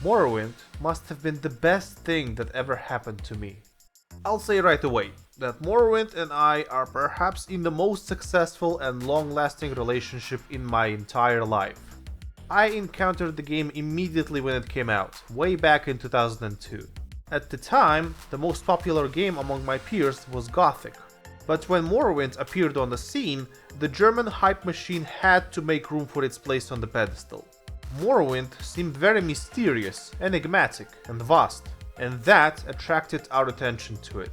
Morrowind must have been the best thing that ever happened to me. I'll say right away that Morrowind and I are perhaps in the most successful and long-lasting relationship in my entire life. I encountered the game immediately when it came out, way back in 2002. At the time, the most popular game among my peers was Gothic. But when Morrowind appeared on the scene, the German hype machine had to make room for its place on the pedestal. Morrowind seemed very mysterious, enigmatic, and vast, and that attracted our attention to it.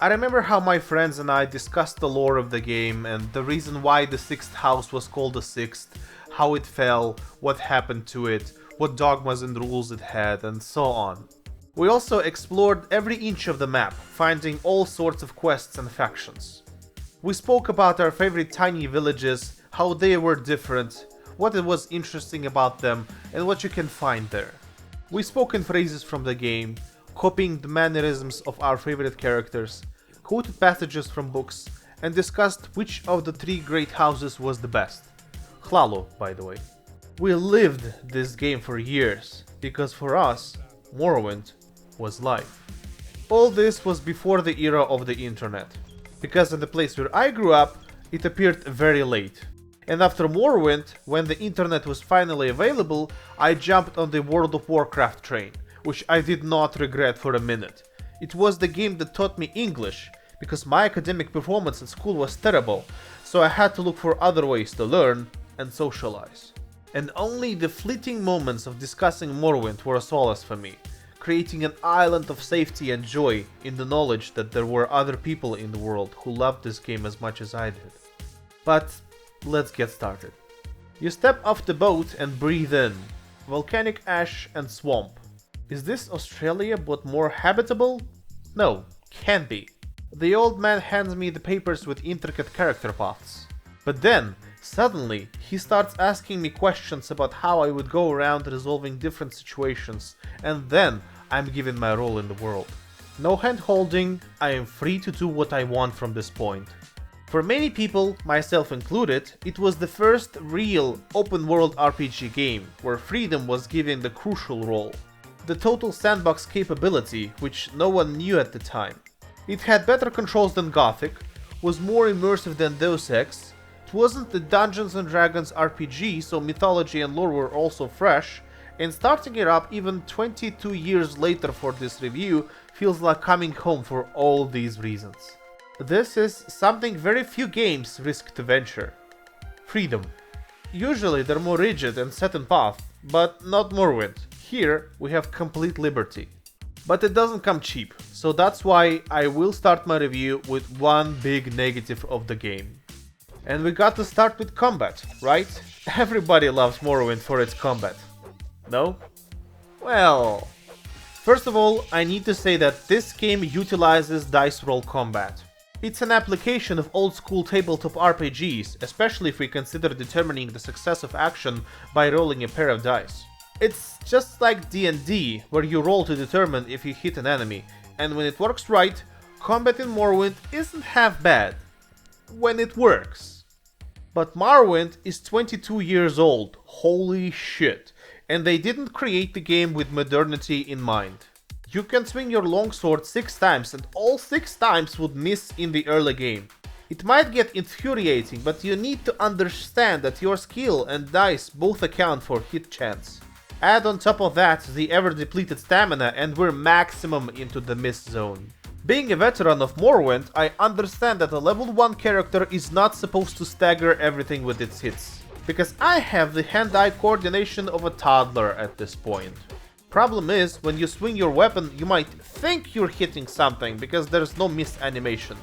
I remember how my friends and I discussed the lore of the game and the reason why the sixth house was called the sixth, how it fell, what happened to it, what dogmas and rules it had, and so on. We also explored every inch of the map, finding all sorts of quests and factions. We spoke about our favorite tiny villages, how they were different, what it was interesting about them, and what you can find there. We spoke in phrases from the game, copying the mannerisms of our favorite characters, quoted passages from books, and discussed which of the three great houses was the best. Hlalo, by the way. We lived this game for years, because for us, Morrowind was life. All this was before the era of the internet, because in the place where I grew up, it appeared very late. And after Morrowind, when the internet was finally available, I jumped on the World of Warcraft train, which I did not regret for a minute. It was the game that taught me English, because my academic performance at school was terrible, so I had to look for other ways to learn and socialize. And only the fleeting moments of discussing Morrowind were a solace for me, creating an island of safety and joy in the knowledge that there were other people in the world who loved this game as much as I did. But let's get started. You step off the boat and breathe in. Volcanic ash and swamp. Is this Australia but more habitable? No, can't be. The old man hands me the papers with intricate character paths. But then, suddenly, he starts asking me questions about how I would go around resolving different situations, and then I'm given my role in the world. No hand holding, I am free to do what I want from this point. For many people, myself included, it was the first real open-world RPG game where freedom was given the crucial role. The total sandbox capability, which no one knew at the time. It had better controls than Gothic, was more immersive than Deus Ex, it wasn't the Dungeons & Dragons RPG, so mythology and lore were also fresh, and starting it up even 22 years later for this review feels like coming home for all these reasons. This is something very few games risk to venture. Freedom. Usually they're more rigid and set in path, but not Morrowind. Here we have complete liberty. But it doesn't come cheap, so that's why I will start my review with one big negative of the game. And we got to start with combat, right? Everybody loves Morrowind for its combat. No? Well... First of all, I need to say that this game utilizes dice roll combat. It's an application of old-school tabletop RPGs, especially if we consider determining the success of action by rolling a pair of dice. It's just like D&D, where you roll to determine if you hit an enemy, and when it works right, combat in Morrowind isn't half bad. When it works. But Morrowind is 22 years old, holy shit, and they didn't create the game with modernity in mind. You can swing your longsword 6 times and all 6 times would miss in the early game. It might get infuriating, but you need to understand that your skill and dice both account for hit chance. Add on top of that the ever depleted stamina and we're maximum into the miss zone. Being a veteran of Morrowind, I understand that a level 1 character is not supposed to stagger everything with its hits, because I have the hand-eye coordination of a toddler at this point. Problem is, when you swing your weapon, you might think you're hitting something because there's no miss animation,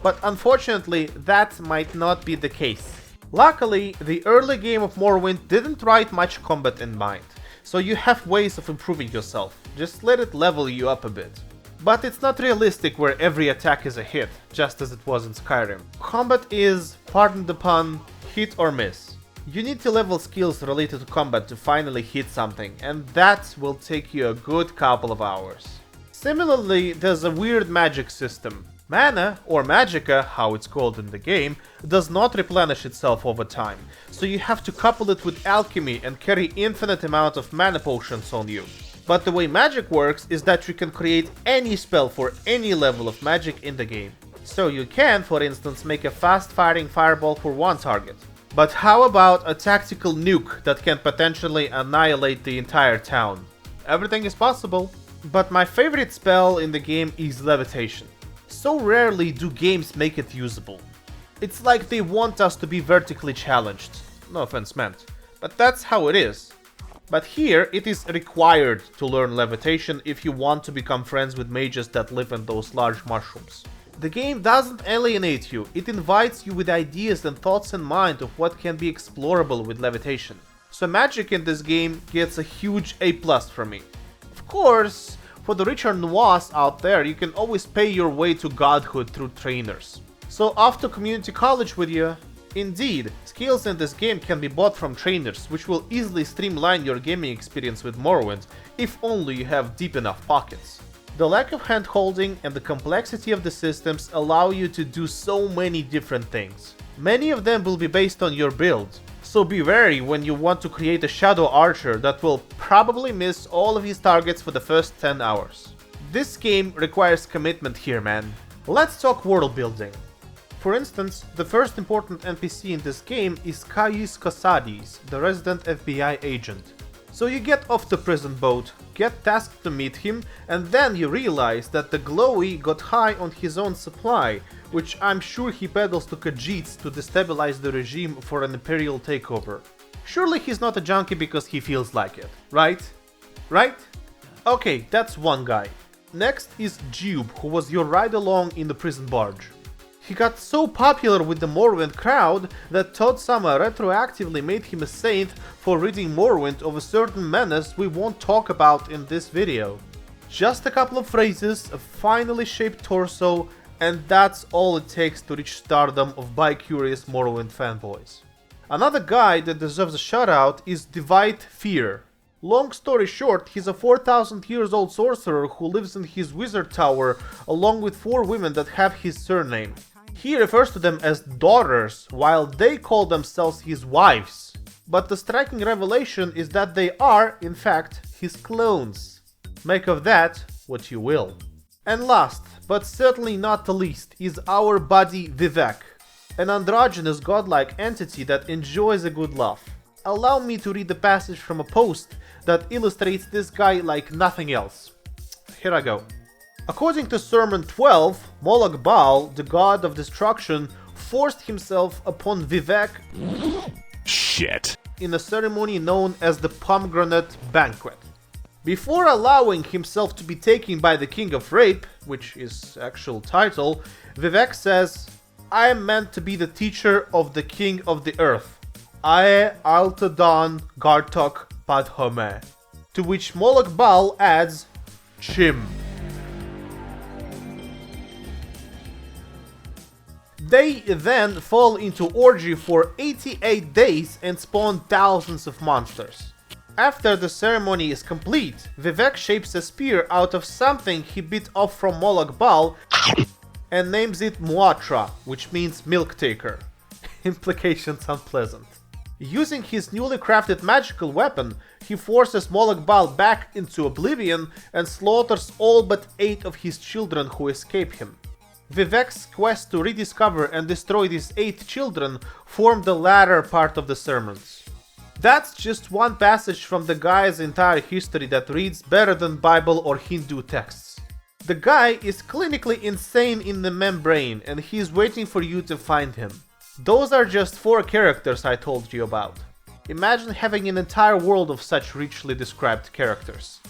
but unfortunately that might not be the case. Luckily, the early game of Morrowind didn't write much combat in mind, so you have ways of improving yourself, just let it level you up a bit. But it's not realistic where every attack is a hit, just as it was in Skyrim. Combat is, pardon the pun, hit or miss. You need to level skills related to combat to finally hit something, and that will take you a good couple of hours. Similarly, there's a weird magic system. Mana, or magicka, how it's called in the game, does not replenish itself over time, so you have to couple it with alchemy and carry infinite amount of mana potions on you. But the way magic works is that you can create any spell for any level of magic in the game. So you can, for instance, make a fast-firing fireball for one target. But how about a tactical nuke that can potentially annihilate the entire town? Everything is possible. But my favorite spell in the game is levitation. So rarely do games make it usable. It's like they want us to be vertically challenged. No offense meant. But that's how it is. But here, it is required to learn levitation if you want to become friends with mages that live in those large mushrooms. The game doesn't alienate you, it invites you with ideas and thoughts in mind of what can be explorable with levitation. So magic in this game gets a huge A+ from me. Of course, for the richer noirs out there, you can always pay your way to godhood through trainers. So off to community college with you. Indeed, skills in this game can be bought from trainers, which will easily streamline your gaming experience with Morrowind, if only you have deep enough pockets. The lack of hand-holding and the complexity of the systems allow you to do so many different things. Many of them will be based on your build, so be wary when you want to create a shadow archer that will probably miss all of his targets for the first 10 hours. This game requires commitment here, man. Let's talk world building. For instance, the first important NPC in this game is Kais Kosades, the resident FBI agent. So you get off the prison boat, get tasked to meet him, and then you realize that the glowy got high on his own supply, which I'm sure he peddles to Khajiits to destabilize the regime for an imperial takeover. Surely he's not a junkie because he feels like it, right? Right? Okay, that's one guy. Next is Jube, who was your ride-along in the prison barge. He got so popular with the Morrowind crowd that Todd Summer retroactively made him a saint for reading Morrowind of a certain menace we won't talk about in this video. Just a couple of phrases, a finely shaped torso, and that's all it takes to reach stardom of bi-curious Morrowind fanboys. Another guy that deserves a shout out is Divide Fear. Long story short, he's a 4,000 years old sorcerer who lives in his wizard tower along with 4 women that have his surname. He refers to them as daughters, while they call themselves his wives. But the striking revelation is that they are, in fact, his clones. Make of that what you will. And last, but certainly not the least, is our buddy Vivek, an androgynous godlike entity that enjoys a good laugh. Allow me to read the passage from a post that illustrates this guy like nothing else. Here I go. According to Sermon 12, Moloch Baal, the god of destruction, forced himself upon Vivek Shit. in a ceremony known as the Pomegranate Banquet. Before allowing himself to be taken by the King of Rape, which is actual title, Vivek says, "I am meant to be the teacher of the King of the Earth. Ae Altadon Gartok Padhome." To which Moloch Baal adds, "Chim." They then fall into orgy for 88 days and spawn thousands of monsters. After the ceremony is complete, Vivek shapes a spear out of something he bit off from Moloch Baal and names it Muatra, which means milk taker. Implications unpleasant. Using his newly crafted magical weapon, he forces Moloch Baal back into oblivion and slaughters all but 8 of his children who escape him. Vivek's quest to rediscover and destroy these 8 children formed the latter part of the sermons. That's just one passage from the guy's entire history that reads better than Bible or Hindu texts. The guy is clinically insane in the membrane and he's waiting for you to find him. Those are just 4 characters I told you about. Imagine having an entire world of such richly described characters.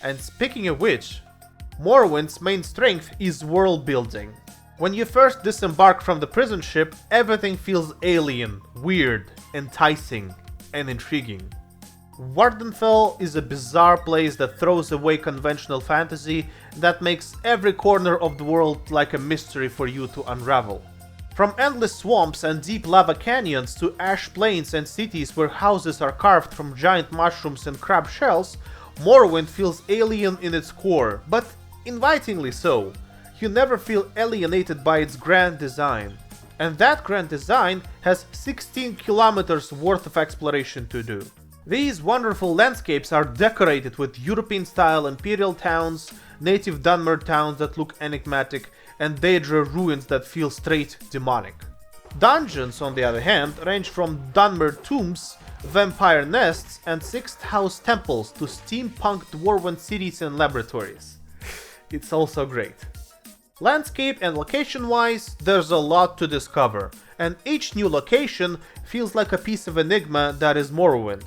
And speaking of which, Morrowind's main strength is world building. When you first disembark from the prison ship, everything feels alien, weird, enticing, and intriguing. Wardenfell is a bizarre place that throws away conventional fantasy that makes every corner of the world like a mystery for you to unravel. From endless swamps and deep lava canyons to ash plains and cities where houses are carved from giant mushrooms and crab shells, Morrowind feels alien in its core, but invitingly so. You never feel alienated by its grand design. And that grand design has 16 kilometers worth of exploration to do. These wonderful landscapes are decorated with European-style imperial towns, native Dunmer towns that look enigmatic, and Daedra ruins that feel straight demonic. Dungeons, on the other hand, range from Dunmer tombs, vampire nests, and sixth house temples to steampunk dwarven cities and laboratories. It's also great. Landscape and location-wise, there's a lot to discover, and each new location feels like a piece of enigma that is Morrowind.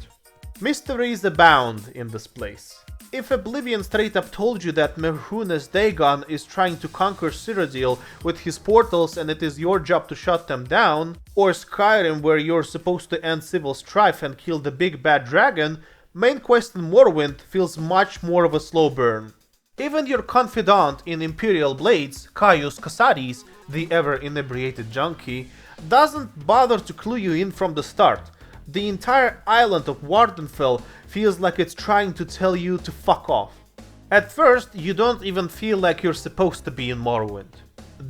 Mysteries abound in this place. If Oblivion straight up told you that Merhunas Dagon is trying to conquer Cyrodiil with his portals and it is your job to shut them down, or Skyrim where you're supposed to end civil strife and kill the big bad dragon, main quest in Morrowind feels much more of a slow burn. Even your confidant in Imperial Blades, Caius Casares, the ever-inebriated junkie, doesn't bother to clue you in from the start. The entire island of Wardenfell feels like it's trying to tell you to fuck off. At first, you don't even feel like you're supposed to be in Morrowind.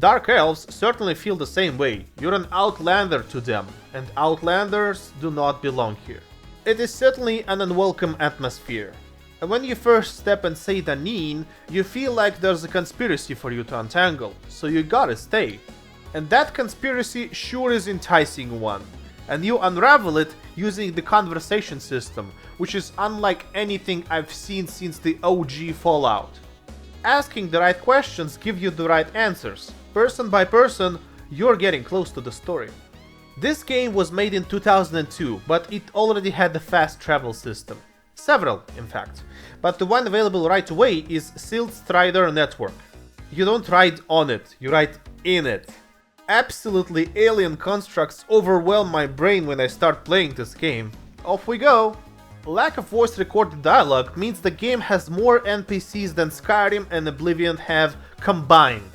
Dark Elves certainly feel the same way. You're an outlander to them, and outlanders do not belong here. It is certainly an unwelcome atmosphere. And when you first step and say Danin, you feel like there's a conspiracy for you to untangle, so you gotta stay. And that conspiracy sure is enticing one. And you unravel it using the conversation system, which is unlike anything I've seen since the OG Fallout. Asking the right questions give you the right answers. Person by person, you're getting close to the story. This game was made in 2002, but it already had a fast travel system. Several, in fact. But the one available right away is Silt Strider Network. You don't ride on it, you ride in it. Absolutely alien constructs overwhelm my brain when I start playing this game. Off we go! Lack of voice recorded dialogue means the game has more NPCs than Skyrim and Oblivion have combined.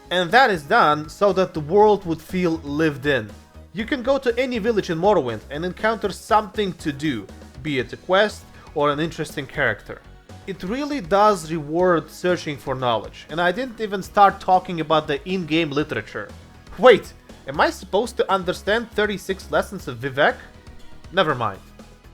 And that is done so that the world would feel lived in. You can go to any village in Morrowind and encounter something to do, be it a quest or an interesting character. It really does reward searching for knowledge, and I didn't even start talking about the in-game literature. Wait, am I supposed to understand 36 lessons of Vivek? Never mind.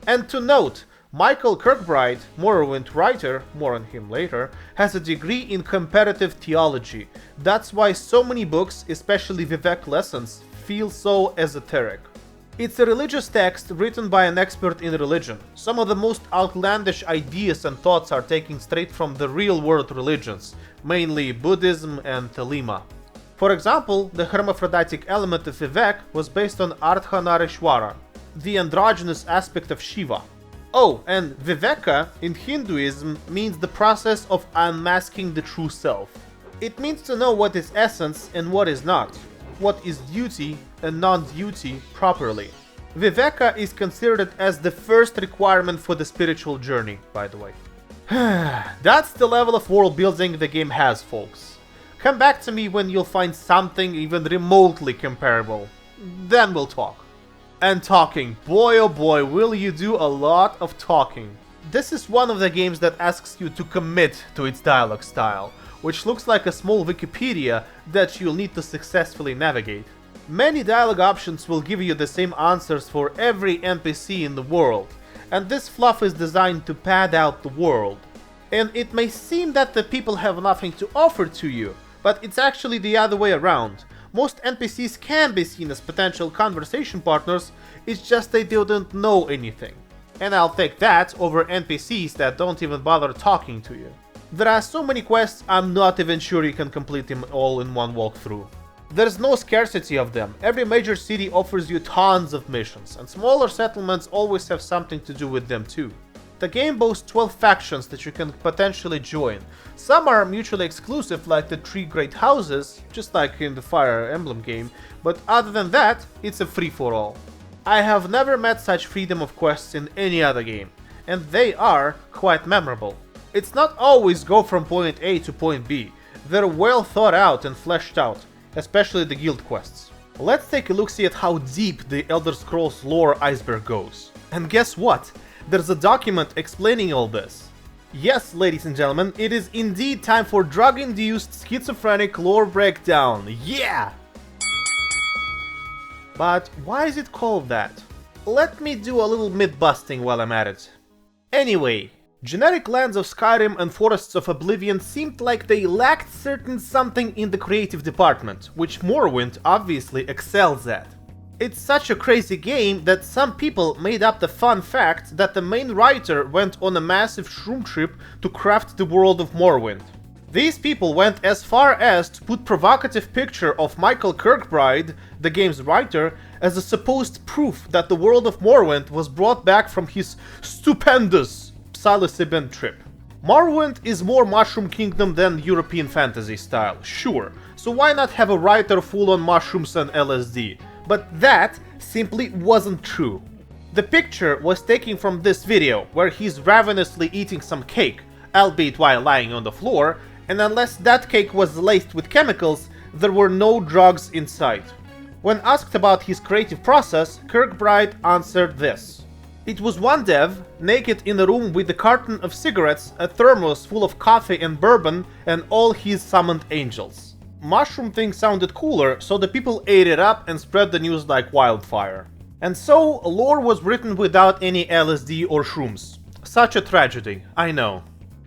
And to note, Michael Kirkbride, Morrowind writer, more on him later, has a degree in comparative theology. That's why so many books, especially Vivek lessons, feel so esoteric. It's a religious text written by an expert in religion. Some of the most outlandish ideas and thoughts are taken straight from the real-world religions, mainly Buddhism and Thelema. For example, the hermaphroditic element of Vivek was based on Ardhanarishwara, the androgynous aspect of Shiva. Oh, and Viveka in Hinduism means the process of unmasking the true self. It means to know what is essence and what is not, what is duty and non-duty properly. Viveka is considered as the first requirement for the spiritual journey, by the way. That's the level of world building the game has, folks. Come back to me when you'll find something even remotely comparable. Then we'll talk. And talking, boy oh boy, will you do a lot of talking. This is one of the games that asks you to commit to its dialogue style, which looks like a small Wikipedia that you'll need to successfully navigate. Many dialogue options will give you the same answers for every NPC in the world, and this fluff is designed to pad out the world. And it may seem that the people have nothing to offer to you, but it's actually the other way around. Most NPCs can be seen as potential conversation partners, it's just they don't know anything. And I'll take that over NPCs that don't even bother talking to you. There are so many quests, I'm not even sure you can complete them all in one walkthrough. There's no scarcity of them, every major city offers you tons of missions, and smaller settlements always have something to do with them too. The game boasts 12 factions that you can potentially join. Some are mutually exclusive, like the 3 Great Houses, just like in the Fire Emblem game, but other than that, it's a free-for-all. I have never met such freedom of quests in any other game, and they are quite memorable. It's not always go from point A to point B, they're well thought out and fleshed out, especially the guild quests. Let's take a look-see at how deep the Elder Scrolls lore iceberg goes. And guess what? There's a document explaining all this. Yes, ladies and gentlemen, it is indeed time for drug-induced schizophrenic lore breakdown. Yeah! But why is it called that? let me do a little myth busting while I'm at it. Anyway, generic lands of Skyrim and Forests of Oblivion seemed like they lacked certain something in the creative department, which Morrowind obviously excels at. It's such a crazy game that some people made up the fun fact that the main writer went on a massive shroom trip to craft the world of Morrowind. These people went as far as to put provocative picture of Michael Kirkbride, the game's writer, as a supposed proof that the world of Morrowind was brought back from his stupendous psilocybin trip. Morrowind is more Mushroom Kingdom than European fantasy style, sure, so why not have a writer full on mushrooms and LSD? But that simply wasn't true. The picture was taken from this video, where he's ravenously eating some cake, albeit while lying on the floor, and unless that cake was laced with chemicals, there were no drugs inside. When asked about his creative process, Kirkbride answered this. It was one dev, naked in a room with a carton of cigarettes, a thermos full of coffee and bourbon, and all his summoned angels. Mushroom thing sounded cooler, so the people ate it up and spread the news like wildfire. And so, lore was written without any LSD or shrooms. Such a tragedy, I know.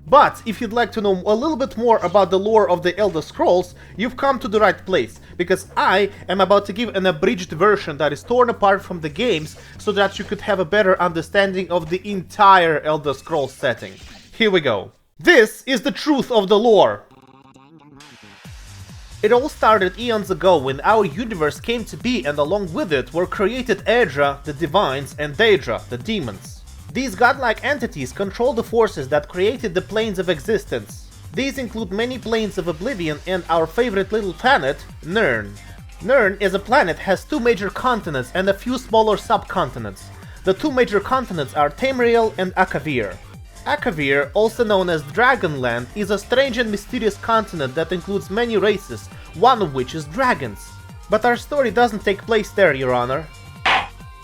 But if you'd like to know a little bit more about the lore of the Elder Scrolls, you've come to the right place, because I am about to give an abridged version that is torn apart from the games so that you could have a better understanding of the entire Elder Scrolls setting. Here we go. This is the truth of the lore! It all started eons ago when our universe came to be, and along with it were created Aedra, the Divines, and Daedra, the Demons. These godlike entities control the forces that created the planes of existence. These include many planes of oblivion and our favorite little planet, Nirn. Nirn as a planet has two major continents and a few smaller subcontinents. The two major continents are Tamriel and Akavir. Akavir, also known as Dragonland, is a strange and mysterious continent that includes many races, one of which is dragons. But our story doesn't take place there, Your Honor.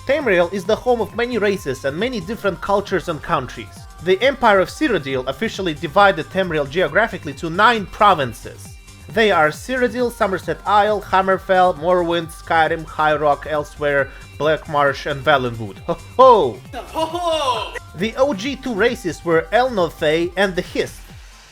Tamriel is the home of many races and many different cultures and countries. The Empire of Cyrodiil officially divided Tamriel geographically to 9 provinces. They are Cyrodiil, Somerset Isle, Hammerfell, Morrowind, Skyrim, High Rock, Elsewhere, Blackmarsh, and Valenwood. Ho ho! Ho-ho! The OG 2 races were Elnothay and the Hist.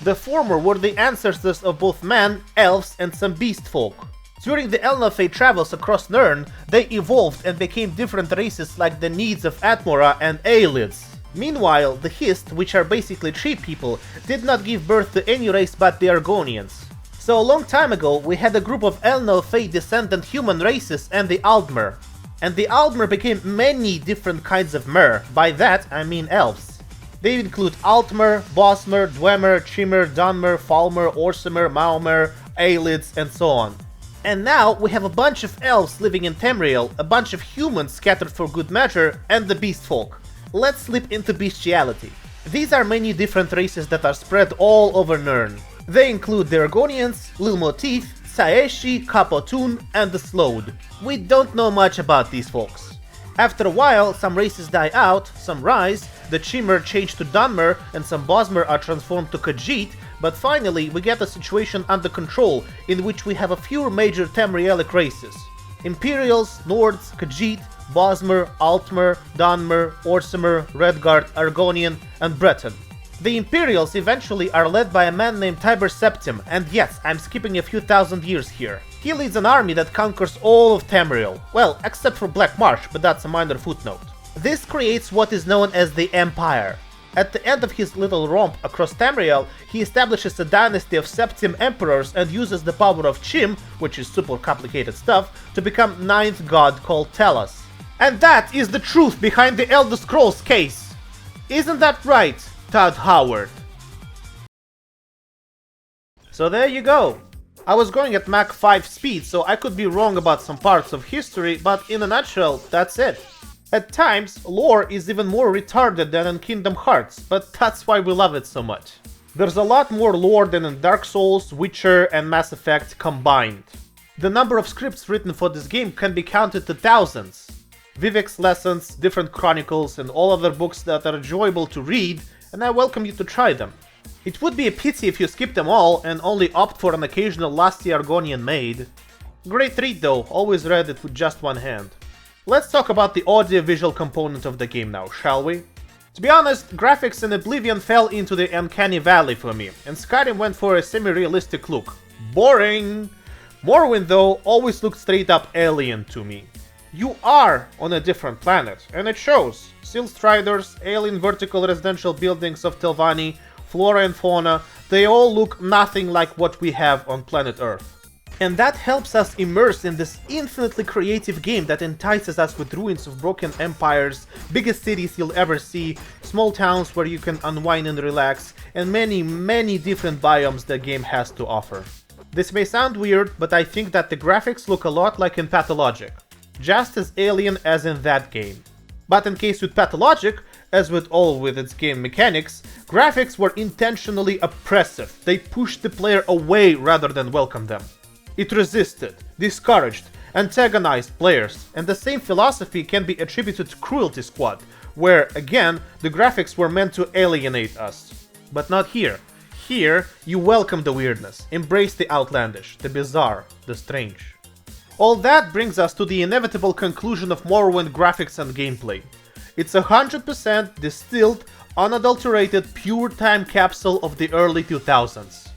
The former were the ancestors of both man, elves, and some beast folk. During the Elnothay travels across Nirn, they evolved and became different races like the Needs of Atmora and Aelids. Meanwhile, the Hist, which are basically tree people, did not give birth to any race but the Argonians. So a long time ago, we had a group of Elnothay descendant human races and the Aldmer. And the Aldmer became many different kinds of mer, by that I mean elves. They include Altmer, Bosmer, Dwemer, Chimmer, Dunmer, Falmer, Orsimer, Maomer, Aelids, and so on. And now we have a bunch of elves living in Tamriel, a bunch of humans scattered for good measure, and the beast folk. Let's slip into bestiality. These are many different races that are spread all over Nirn. They include the Argonians, Lilmotif, Saeshi, Kapotun, and the Slowed. We don't know much about these folks. After a while, some races die out, some rise, the Chimmer change to Dunmer, and some Bosmer are transformed to Khajiit, but finally we get a situation under control, in which we have a few major Tamrielic races. Imperials, Nords, Khajiit, Bosmer, Altmer, Dunmer, Orsimer, Redguard, Argonian, and Breton. The Imperials eventually are led by a man named Tiber Septim, and yes, I'm skipping a few thousand years here. He leads an army that conquers all of Tamriel, well, except for Black Marsh, but that's a minor footnote. This creates what is known as the Empire. At the end of his little romp across Tamriel, he establishes a dynasty of Septim emperors and uses the power of Chim, which is super complicated stuff, to become 9th god called Telos. And that is the truth behind the Elder Scrolls case! Isn't that right, Todd Howard? So there you go. I was going at Mach 5 speed, so I could be wrong about some parts of history, but in a nutshell, that's it. At times, lore is even more retarded than in Kingdom Hearts, but that's why we love it so much. There's a lot more lore than in Dark Souls, Witcher, and Mass Effect combined. The number of scripts written for this game can be counted to thousands. Vivek's Lessons, different chronicles, and all other books that are enjoyable to read, and I welcome you to try them. It would be a pity if you skip them all and only opt for an occasional lusty Argonian maid. Great read though, always read it with just one hand. Let's talk about the audio-visual component of the game now, shall we? To be honest, graphics in Oblivion fell into the uncanny valley for me, and Skyrim went for a semi-realistic look. Boring! Morrowind, though, always looked straight up alien to me. You are on a different planet, and it shows. Sill Striders, alien vertical residential buildings of Telvanni, flora and fauna, they all look nothing like what we have on planet Earth. And that helps us immerse in this infinitely creative game that entices us with ruins of broken empires, biggest cities you'll ever see, small towns where you can unwind and relax, and many different biomes the game has to offer. This may sound weird, but I think that the graphics look a lot like in Pathologic. Just as alien as in that game. But in case with Pathologic, as with all with its game mechanics, graphics were intentionally oppressive. They pushed the player away rather than welcome them. It resisted, discouraged, antagonized players, and the same philosophy can be attributed to Cruelty Squad, where, again, the graphics were meant to alienate us. But not here. Here, you welcome the weirdness, embrace the outlandish, the bizarre, the strange. All that brings us to the inevitable conclusion of Morrowind graphics and gameplay. It's 100% distilled, unadulterated, pure time capsule of the early 2000s.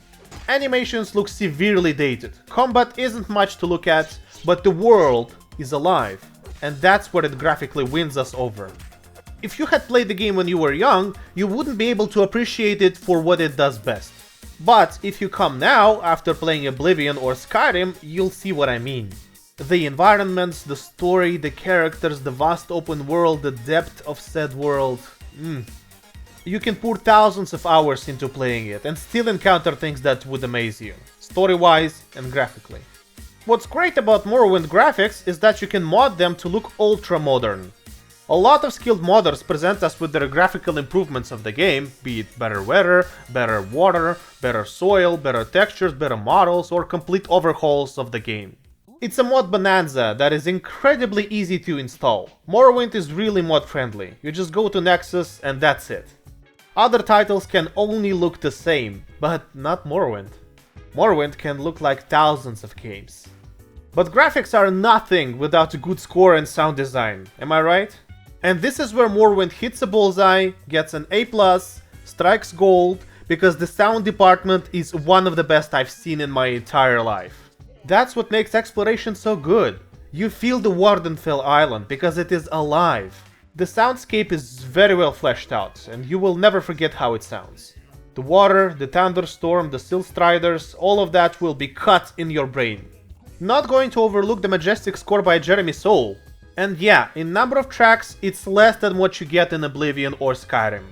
Animations look severely dated, combat isn't much to look at, but the world is alive, and that's where it graphically wins us over. If you had played the game when you were young, you wouldn't be able to appreciate it for what it does best. But if you come now, after playing Oblivion or Skyrim, you'll see what I mean. The environments, the story, the characters, the vast open world, the depth of said world... You can pour thousands of hours into playing it and still encounter things that would amaze you, story-wise and graphically. What's great about Morrowind graphics is that you can mod them to look ultra-modern. A lot of skilled modders present us with their graphical improvements of the game, be it better weather, better water, better soil, better textures, better models, or complete overhauls of the game. It's a mod bonanza that is incredibly easy to install. Morrowind is really mod friendly, you just go to Nexus and that's it. Other titles can only look the same, but not Morrowind. Morrowind can look like thousands of games. But graphics are nothing without a good score and sound design, am I right? And this is where Morrowind hits a bullseye, gets an A+, strikes gold, because the sound department is one of the best I've seen in my entire life. That's what makes exploration so good. You feel the Wardenfell Island because it is alive. The soundscape is very well fleshed out, and you will never forget how it sounds. The water, the thunderstorm, the Sill Striders, all of that will be cut in your brain. Not going to overlook the majestic score by Jeremy Soule. And yeah, in number of tracks, it's less than what you get in Oblivion or Skyrim.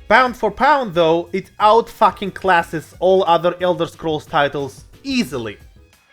Pound for pound though, it out-fucking-classes all other Elder Scrolls titles easily.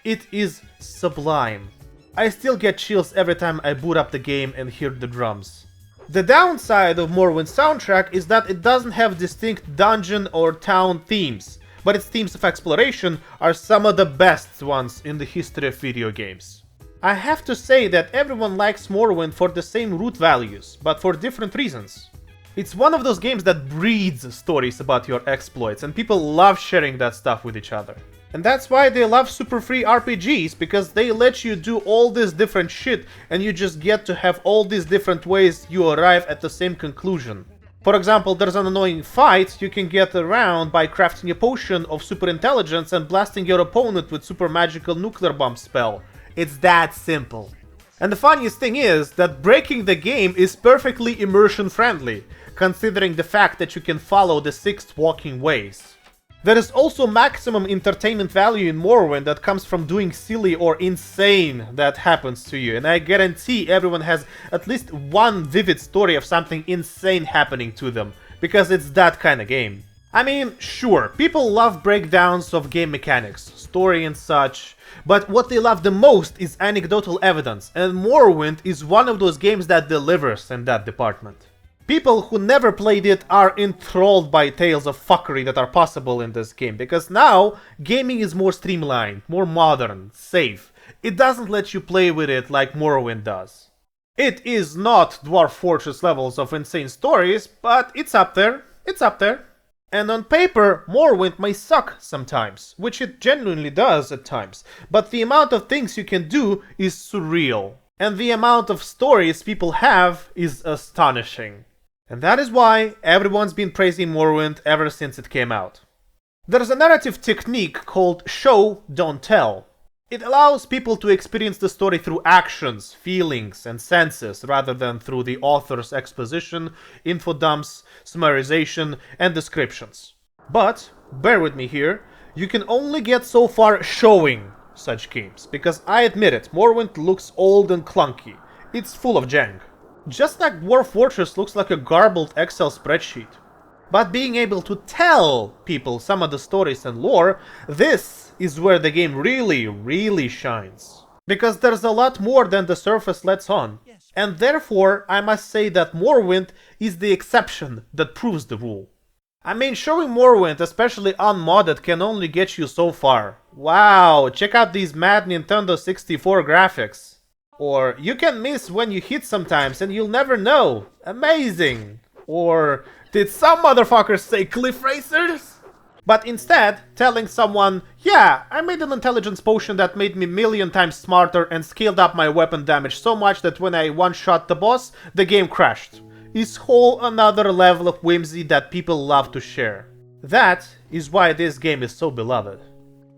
It is sublime. I still get chills every time I boot up the game and hear the drums. The downside of Morrowind's soundtrack is that it doesn't have distinct dungeon or town themes, but its themes of exploration are some of the best ones in the history of video games. I have to say that everyone likes Morrowind for the same root values, but for different reasons. It's one of those games that breeds stories about your exploits, and people love sharing that stuff with each other. And that's why they love super free RPGs, because they let you do all this different shit and you just get to have all these different ways you arrive at the same conclusion. For example, there's an annoying fight you can get around by crafting a potion of super intelligence and blasting your opponent with super magical nuclear bomb spell. It's that simple. And the funniest thing is that breaking the game is perfectly immersion friendly, considering the fact that you can follow the 6 walking ways. There is also maximum entertainment value in Morrowind that comes from doing silly or insane that happens to you, and I guarantee everyone has at least one vivid story of something insane happening to them, because it's that kind of game. I mean, sure, people love breakdowns of game mechanics, story and such, but what they love the most is anecdotal evidence, and Morrowind is one of those games that delivers in that department. People who never played it are enthralled by tales of fuckery that are possible in this game, because now gaming is more streamlined, more modern, safe. It doesn't let you play with it like Morrowind does. It is not Dwarf Fortress levels of insane stories, but it's up there. It's up there. And on paper, Morrowind may suck sometimes, which it genuinely does at times, but the amount of things you can do is surreal. And the amount of stories people have is astonishing. And that is why everyone's been praising Morrowind ever since it came out. There's a narrative technique called show, don't tell. It allows people to experience the story through actions, feelings, and senses rather than through the author's exposition, info dumps, summarization, and descriptions. But, bear with me here, you can only get so far showing such games, because I admit it, Morrowind looks old and clunky. It's full of jank. Just like Dwarf Fortress looks like a garbled Excel spreadsheet. But being able to tell people some of the stories and lore, this is where the game really shines. Because there's a lot more than the surface lets on. And therefore, I must say that Morrowind is the exception that proves the rule. I mean, showing Morrowind, especially unmodded, can only get you so far. Wow, check out these mad Nintendo 64 graphics. Or, you can miss when you hit sometimes and you'll never know. Amazing. Or, did some motherfuckers say cliff racers? But instead, telling someone, yeah, I made an intelligence potion that made me 1,000,000 times smarter and scaled up my weapon damage so much that when I one-shot the boss, the game crashed, is whole another level of whimsy that people love to share. That is why this game is so beloved.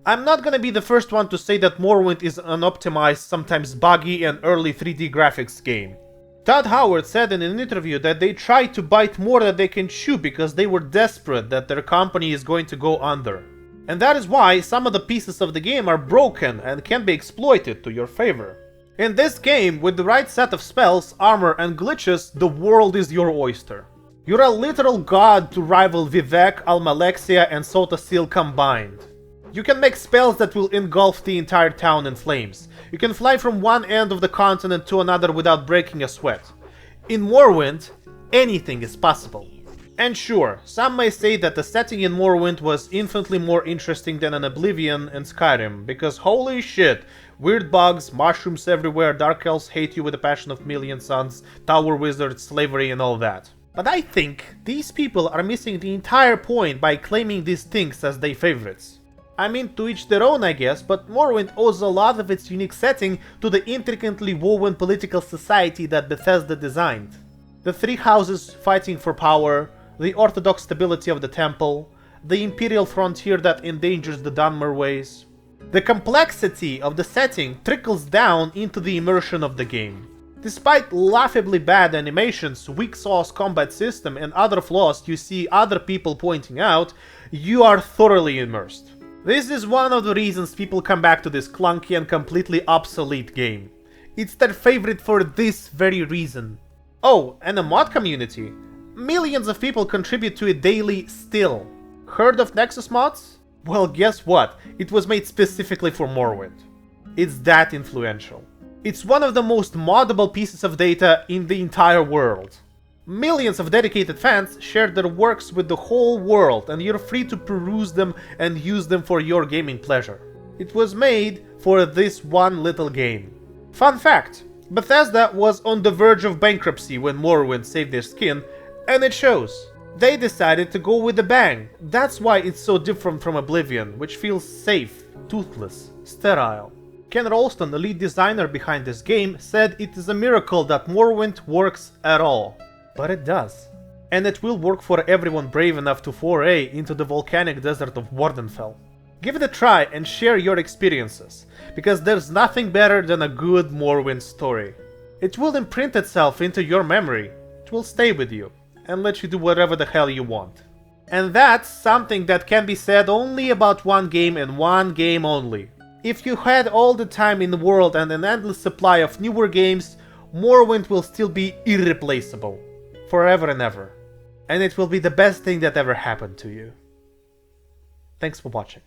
I'm not gonna be the first one to say that Morrowind is an unoptimized, sometimes buggy and early 3D graphics game. Todd Howard said in an interview that they tried to bite more than they can chew because they were desperate that their company is going to go under. And that is why some of the pieces of the game are broken and can be exploited to your favor. In this game, with the right set of spells, armor and glitches, the world is your oyster. You're a literal god to rival Vivek, Almalexia and Sota Seal combined. You can make spells that will engulf the entire town in flames. You can fly from one end of the continent to another without breaking a sweat. In Morrowind, anything is possible. And sure, some may say that the setting in Morrowind was infinitely more interesting than in Oblivion and Skyrim, because holy shit, weird bugs, mushrooms everywhere, dark elves hate you with the passion of 1,000,000 suns, tower wizards, slavery and all that. But I think these people are missing the entire point by claiming these things as their favorites. I mean, to each their own, I guess, but Morrowind owes a lot of its unique setting to the intricately woven political society that Bethesda designed. The three houses fighting for power, the orthodox stability of the temple, the imperial frontier that endangers the Dunmer ways. The complexity of the setting trickles down into the immersion of the game. Despite laughably bad animations, weak sauce combat system and other flaws you see other people pointing out, you are thoroughly immersed. This is one of the reasons people come back to this clunky and completely obsolete game. It's their favorite for this very reason. Oh, and a mod community. Millions of people contribute to it daily still. Heard of Nexus mods? Well, guess what? It was made specifically for Morrowind. It's that influential. It's one of the most moddable pieces of data in the entire world. Millions of dedicated fans share their works with the whole world, and you're free to peruse them and use them for your gaming pleasure. It was made for this one little game. Fun fact, Bethesda was on the verge of bankruptcy when Morrowind saved their skin, and it shows. They decided to go with a bang. That's why it's so different from Oblivion, which feels safe, toothless, sterile. Ken Rolston, the lead designer behind this game, said it is a miracle that Morrowind works at all. But it does. And it will work for everyone brave enough to foray into the volcanic desert of Wardenfell. Give it a try and share your experiences, because there's nothing better than a good Morrowind story. It will imprint itself into your memory, it will stay with you, and let you do whatever the hell you want. And that's something that can be said only about one game and one game only. If you had all the time in the world and an endless supply of newer games, Morrowind will still be irreplaceable. Forever and ever. And it will be the best thing that ever happened to you. Thanks for watching.